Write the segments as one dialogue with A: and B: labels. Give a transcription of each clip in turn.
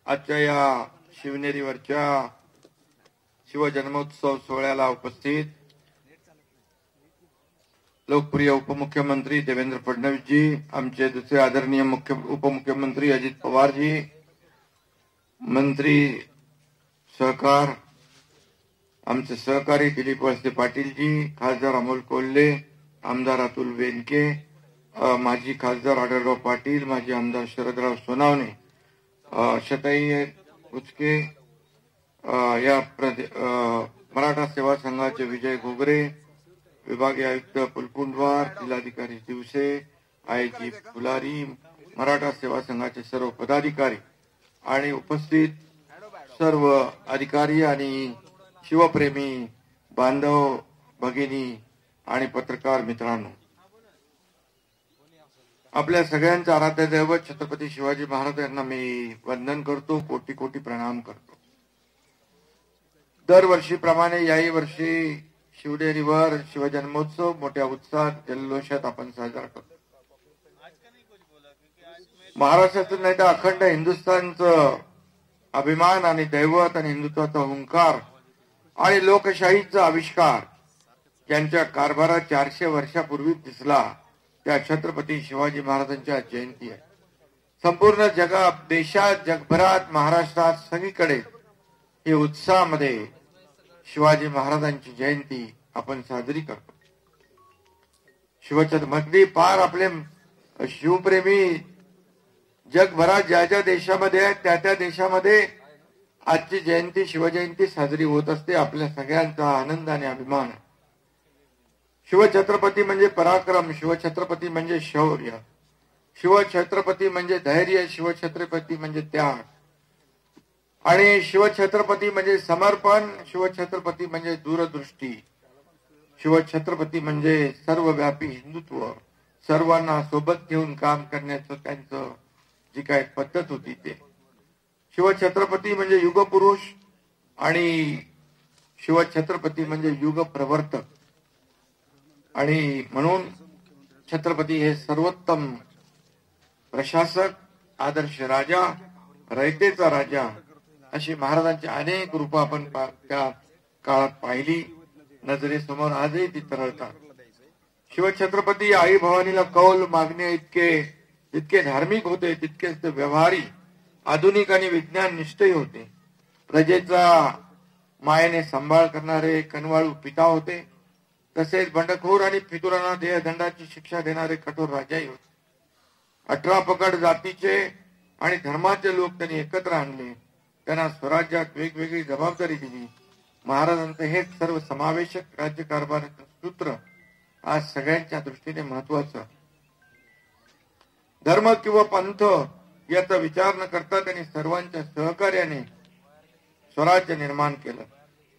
A: आजच्या या शिवनेरीवरच्या शिवजन्मोत्सव सोहळ्याला उपस्थित लोकप्रिय उपमुख्यमंत्री देवेंद्र फडणवीसजी, आमचे दुसरे आदरणीय उपमुख्यमंत्री अजित पवारजी, मंत्री सहकार आमचे सहकारी दिलीप वळसे पाटीलजी, खासदार अमोल कोल्हे, आमदार अतुल बेनके, माजी खासदार आढळराव पाटील, माजी आमदार शरदराव सोनावणे, शताई उचके, या मराठा सेवा संघाचे विजय घोगरे, विभागीय आयुक्त पुलकुंडवार, जिल्हाधिकारी दिवसे, आयजी फुलारी, मराठा सेवा संघाचे सर्व पदाधिकारी आणि उपस्थित सर्व अधिकारी आणि शिवप्रेमी बांधव भगिनी आणि पत्रकार मित्रांनो, आपल्या सगळ्यांचा आराध्य दैवत छत्रपती शिवाजी महाराज यांना मी वंदन करतो, कोटी कोटी प्रणाम करतो। दरवर्षीप्रमाणे याही वर्षी शिवनेरीवर शिवजन्मोत्सव मोठ्या उत्साहात जल्लोषात आपण साजरा करतो। महाराष्ट्राचं नाही तर अखंड हिंदुस्थानचं अभिमान आणि दैवत आणि हिंदुत्वाचा हुंकार आणि लोकशाहीचा आविष्कार ज्यांच्या कारभारात 400 वर्षापूर्वी दिसला त्या छत्रपती शिवाजी महाराजांच्या जयंती आहे। संपूर्ण देशात, जगभरात, महाराष्ट्रात सगळीकडे हे उत्साहामध्ये शिवाजी महाराजांची जयंती आपण साजरी करतो। शिवछत्रपती पार आपले शिवप्रेमी जगभरात ज्या ज्या देशामध्ये आहेत त्या देशामध्ये आजची जयंती शिवजयंती साजरी होत असते। आपल्या सगळ्यांचा आनंद आणि अभिमान। शिवछत्रपती म्हणजे पराक्रम, शिवछत्रपती म्हणजे शौर्य, शिवछत्रपती म्हणजे धैर्य, शिवछत्रपती म्हणजे त्याग आणि शिवछत्रपती म्हणजे समर्पण, शिवछत्रपती म्हणजे दूरदृष्टी, शिवछत्रपती म्हणजे सर्वव्यापी हिंदुत्व, सर्वांना सोबत घेऊन काम करण्याचं त्यांचं जी काय पद्धत होती ते। शिवछत्रपती म्हणजे युगपुरुष आणि शिवछत्रपती म्हणजे युग प्रवर्तक आणि म्हणून छत्रपती हे सर्वोत्तम प्रशासक, आदर्श राजा, रयतेचा राजा अशी महाराजांची अनेक रूपं आपण त्या काळात पाहिली, नजरेसमोर आजही ती तरळतात। शिवछत्रपती आई भवानीला कौल मागणे जितके धार्मिक होते तितकेच ते व्यवहारी, आधुनिक आणि विज्ञान निष्ठही होते। प्रजेचा मायेने सांभाळ करणारे कनवाळू पिता होते, तसेच बंडखोर आणि फितुरांना देहदंडाची शिक्षा देणारे कठोर राजाही होते। 18 पगड जातीचे आणि धर्माचे लोक त्यांनी एकत्र आणले, त्यांना स्वराज्यात वेगवेगळी जबाबदारी दिली। महाराजांचं हेच सर्व समावेशक राज्यकारभाराचं सूत्र आज सगळ्यांच्या दृष्टीने महत्वाचं। धर्म किंवा पंथ याचा विचार न करता त्यांनी सर्वांच्या सहकार्याने स्वराज्य निर्माण केलं।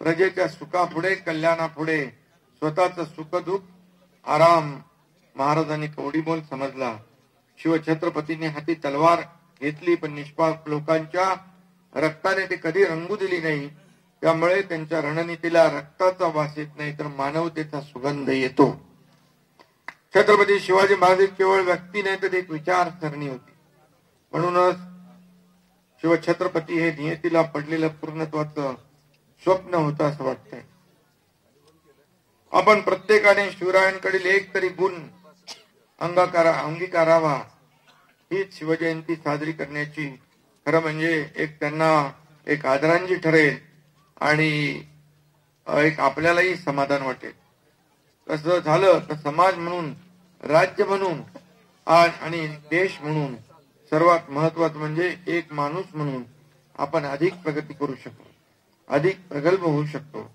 A: प्रजेच्या सुखापुढे, कल्याणापुढे स्वतःचं सुखदुःख आराम महाराजांनी कवडीमोल समजला। शिवछत्रपतींनी हाती तलवार घेतली, पण निष्पाप लोकांच्या रक्ताने ते कधी रंगू दिली नाही, त्यामुळे त्यांच्या रणनीतीला रक्ताचा वास येत नाही तर मानवतेचा सुगंध येतो। छत्रपती शिवाजी महाराज केवळ व्यक्ती नाही तर एक विचारसरणी होती। म्हणूनच शिवछत्रपती हे नियतीला पडलेलं पूर्णत्वाचं स्वप्न होतं असं वाटतंय। आपण प्रत्येकाने शिवरायांकडील एक तरी गुण अंगीकारावा, हीच शिवजयंती साजरी करण्याची खरं म्हणजे त्यांना एक आदरांजली ठरेल आणि एक आपल्यालाही समाधान वाटेल। तसं झालं तर समाज म्हणून, राज्य म्हणून आणि देश म्हणून सर्वात महत्वाचं म्हणजे एक माणूस म्हणून आपण अधिक प्रगती करू शकतो, अधिक प्रगल्भ होऊ शकतो।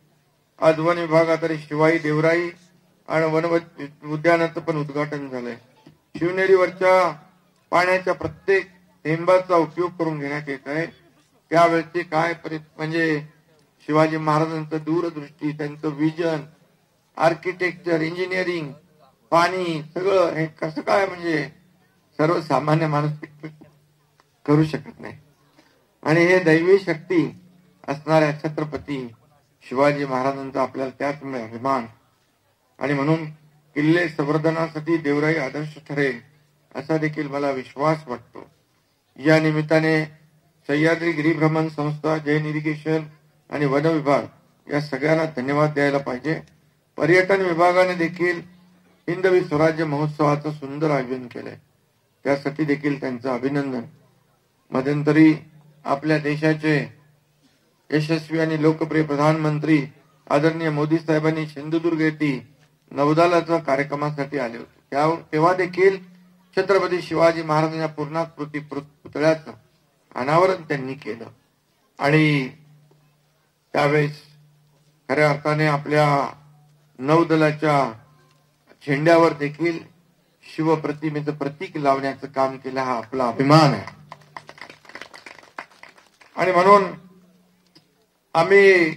A: आज वन विभागातरी शिवाई देवराई आणि वन उद्यानाचं पण उद्घाटन झालंय। शिवनेरीवरच्या पाण्याच्या प्रत्येक थेंबाचा उपयोग करून घेण्यात येत आहे। त्यावेळेची काय म्हणजे शिवाजी महाराजांचं दूरदृष्टी, त्यांचं विजन, आर्किटेक्चर, इंजिनिअरिंग, पाणी सगळं हे कसं काय म्हणजे सर्वसामान्य माणूस करू शकत नाही। आणि हे दैवी शक्ती असणाऱ्या छत्रपती शिवाजी महाराजांचा आपल्याला त्याचमुळे अभिमान आणि म्हणून किल्ले संवर्धनासाठी देवराई आदर्श ठरेल असा देखील मला विश्वास वाटतो। या निमित्ताने सह्याद्री गिरिभ्रमण संस्था, जैन इरिगेशन आणि वन विभाग या सगळ्यांना धन्यवाद द्यायला पाहिजे. पर्यटन विभागाने देखील हिंदवी स्वराज्य महोत्सवाचं सुंदर आयोजन केलंय, त्यासाठी देखील त्यांचं अभिनंदन. मध्यंतरी आपल्या देशाचे यशस्वी आणि लोकप्रिय प्रधानमंत्री आदरणीय मोदी साहेबांनी सिंधुदुर्ग येथे नौदलाच्या कार्यक्रमासाठी आले होते. तेव्हा देखील छत्रपती शिवाजी महाराजांच्या पूर्णाकृती पुतळ्याचं अनावरण त्यांनी केलं आणि त्यावेळेस खऱ्या अर्थाने आपल्या नौदलाच्या झेंड्यावर देखील शिवप्रतिमेचं प्रतीक लावण्याचं काम केलं. हा आपला अभिमान आहे आणि म्हणून आम्ही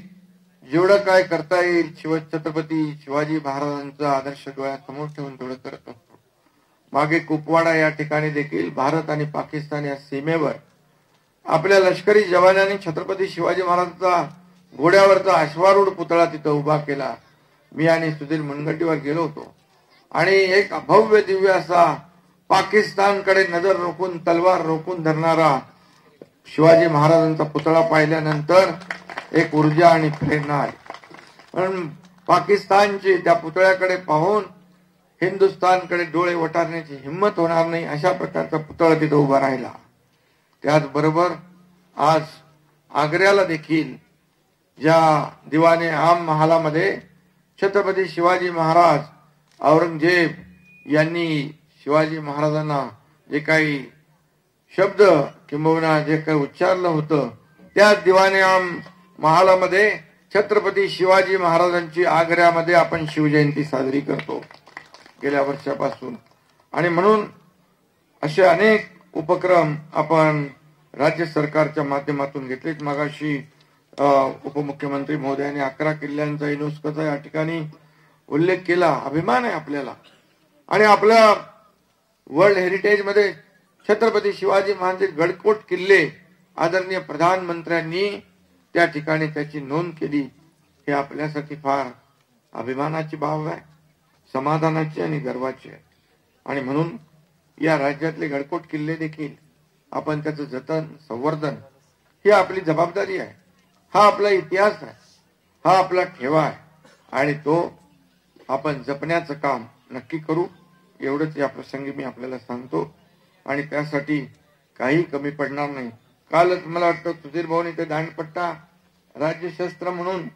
A: जेवढं काय करता येईल छत्रपती शिवाजी महाराजांचा आदर्श डोळ्यासमोर ठेवून तेवढं करत असतो. मागे कुपवाडा या ठिकाणी देखील भारत आणि पाकिस्तान या सीमेवर आपल्या लष्करी जवानांनी छत्रपती शिवाजी महाराजांचा घोड्यावरचा अश्वारूढ पुतळा तिथं उभा केला. मी आणि सुधीर मुनगंटीवार गेलो होतो आणि एक भव्य दिव्य असा पाकिस्तानकडे नजर रोखून तलवार रोखून धरणारा शिवाजी महाराजांचा पुतळा पाहिल्यानंतर एक ऊर्जा आणि प्रेरणा आली. पण पाकिस्तानची त्या पुतळ्याकडे पाहून हिंदुस्थानकडे डोळे वटारण्याची हिंमत होणार नाही अशा प्रकारचा पुतळा तिथं उभा राहिला. त्याचबरोबर आज आग्र्याला देखील ज्या दिवाने आम महालामध्ये छत्रपती शिवाजी महाराज औरंगजेब यांनी शिवाजी महाराजांना जे काही शब्द किंबहुना जे काही उच्चारलं होतं त्याच दिवाने आम महालामध्ये छत्रपती शिवाजी महाराजांची आग्र्यामध्ये आपण शिवजयंती साजरी करतो गेल्या वर्षापासून. आणि म्हणून असे अनेक उपक्रम आपण राज्य सरकारच्या माध्यमातून घेतलेत. मगाशी उपमुख्यमंत्री महोदयांनी 11 किल्ल्यांचा युनेस्कोचा या ठिकाणी उल्लेख केला. अभिमान आहे आपल्याला आणि आपल्या वर्ल्ड हेरिटेज मध्ये छत्रपती शिवाजी महाराजांचे गडकोट किल्ले आदरणीय प्रधानमंत्र्यांनी त्या ठिकाणी त्याची नोंद केली. हे आपल्यासाठी फार अभिमानाची बाब आहे, समाधानाची आणि गर्वाची आहे. आणि म्हणून या राज्यातले गडकोट किल्ले देखील आपण त्याचं जतन संवर्धन ही आपली जबाबदारी आहे. हा आपला इतिहास आहे, हा आपला ठेवा आहे आणि तो आपण जपण्याचं काम नक्की करू एवढंच या प्रसंगी मी आपल्याला सांगतो. आणि त्यासाठी काही कमी पडणार नाही. कालच मला वाटतं सुधीर भाऊनी ते दांडपट्टा राज्यशस्त्र म्हणून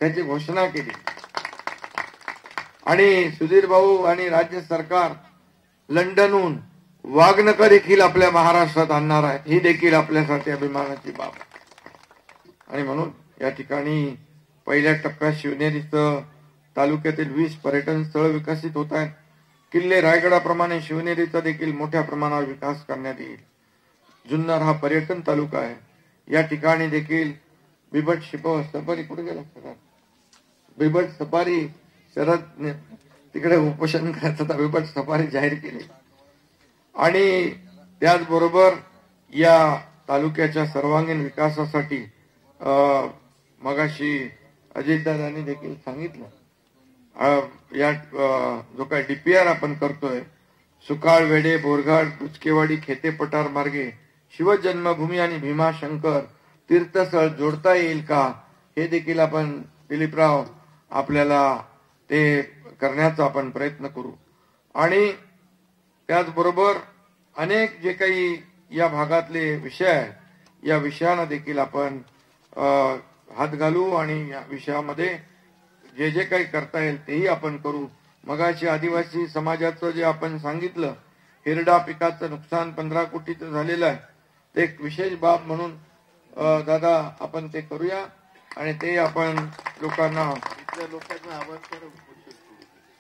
A: त्याची घोषणा केली आणि सुधीर भाऊ आणि राज्य सरकार लंडनहून वाघनकर देखील आपल्या महाराष्ट्रात आणणार आहेत. ही देखील आपल्यासाठी अभिमानाची बाब. आणि म्हणून या ठिकाणी पहिल्या टप्प्यात शिवनेरीचं तालुक्यातील 20 पर्यटन स्थळ विकसित होत आहेत. किल्ले रायगडाप्रमाणे शिवनेरीचा देखील मोठ्या प्रमाणावर विकास करण्यात येईल. जुन्नर हा पर्यटन तालुका आहे. या ठिकाणी देखील बिबट सफारी कुठे गेला सर बिबट सफारी शरद तिकडे उपोषण करायचं बिबट सफारी जाहीर केली. आणि त्याचबरोबर या तालुक्याच्या सर्वांगीण विकासासाठी मगाशी अजितदादांनी देखील सांगितलं या जो काही डीपीआर आपण करतोय सुकाळ वेडे बोरघाट बुचकेवाडी खेते पठार मार्गे शिवजन्मभूमी आणि भीमाशंकर तीर्थस्थळ जोडता येईल का हे देखील आपण दिलीपराव आपल्याला ते करण्याचा आपण प्रयत्न करू. आणि त्याचबरोबर अनेक जे काही या भागातले विषय आहेत या विषयांना देखील आपण हात घालू आणि या विषयामध्ये जे जे काही करता येईल तेही आपण करू. मगाशी आदिवासी समाजाचं जे आपण सांगितलं हिरडा पिकाचं नुकसान 15 कोटीचं झालेलं आहे ते एक विशेष बाब म्हणून दादा आपण ते करूया आणि ते आपण लोकांना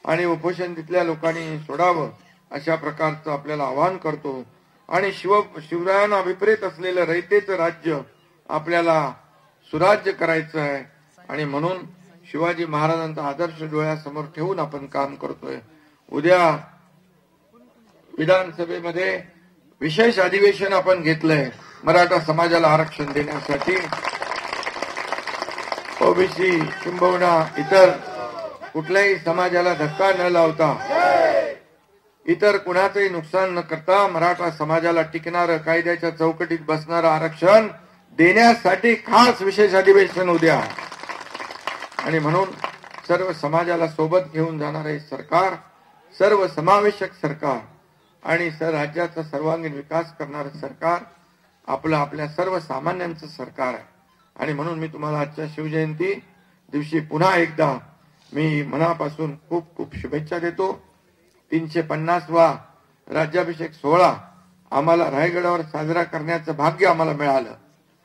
A: आणि उपोषण तिथल्या लोकांनी सोडावं अशा प्रकारचं आपल्याला आवाहन करतो. आणि शिवरायांना अभिप्रेत असलेलं रयतेचं राज्य आपल्याला सुराज्य करायचं आहे आणि म्हणून शिवाजी महाराजांचा आदर्श डोळ्यासमोर ठेवून आपण काम करतोय. उद्या विधानसभेमध्ये विशेष अधिवेशन आपण घेतलंय मराठा समाजाला आरक्षण देण्यासाठी. ओबीसी किंबहुना इतर कुठल्याही समाजाला धक्का न लावता इतर कुणाचंही नुकसान न करता मराठा समाजाला टिकणारं, कायद्याच्या चौकटीत बसणारं आरक्षण देण्यासाठी खास विशेष अधिवेशन उद्या. आणि म्हणून सर्व समाजाला सोबत घेऊन जाणारे सरकार, सर्व समावेशक सरकार आणि राज्याचा सर्वांगीण विकास करणारं सरकार आपलं आपल्या सर्वसामान्यांचं सरकार आहे. आणि म्हणून मी तुम्हाला आजच्या शिवजयंती दिवशी पुन्हा एकदा मी मनापासून खूप खूप शुभेच्छा देतो. 350वा राज्याभिषेक सोहळा आम्हाला रायगडावर साजरा करण्याचं भाग्य आम्हाला मिळालं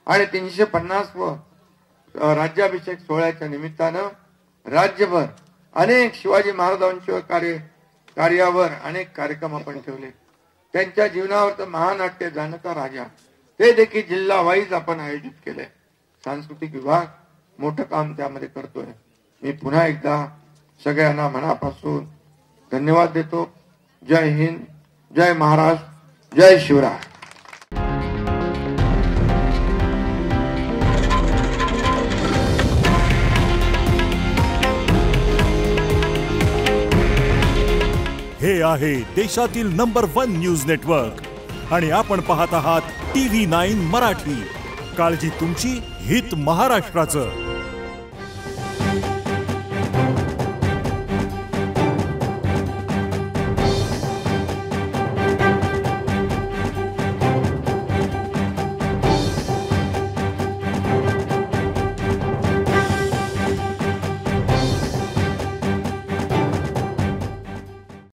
A: आणि 350व राज्याभिषेक सोहळ्याच्या निमित्तानं राज्यभर अनेक शिवाजी महाराजांच्या कार्यावर अनेक कार्यक्रम आपण ठेवले. त्यांच्या जीवनावर महानाट्य जानका राजा ते देखील जिल्हा वाईज आपण आयोजित केले. सांस्कृतिक विभाग मोठं काम त्यामध्ये करतोय. मी पुन्हा एकदा सगळ्यांना मनापासून धन्यवाद देतो. जय हिंद, जय महाराष्ट्र, जय शिवराय.
B: हे आहे देशातील नंबर 1 न्यूज नेटवर्क आणि आपण पाहत आहात TV9 मराठी. काळजी तुमची, हित महाराष्ट्राचं.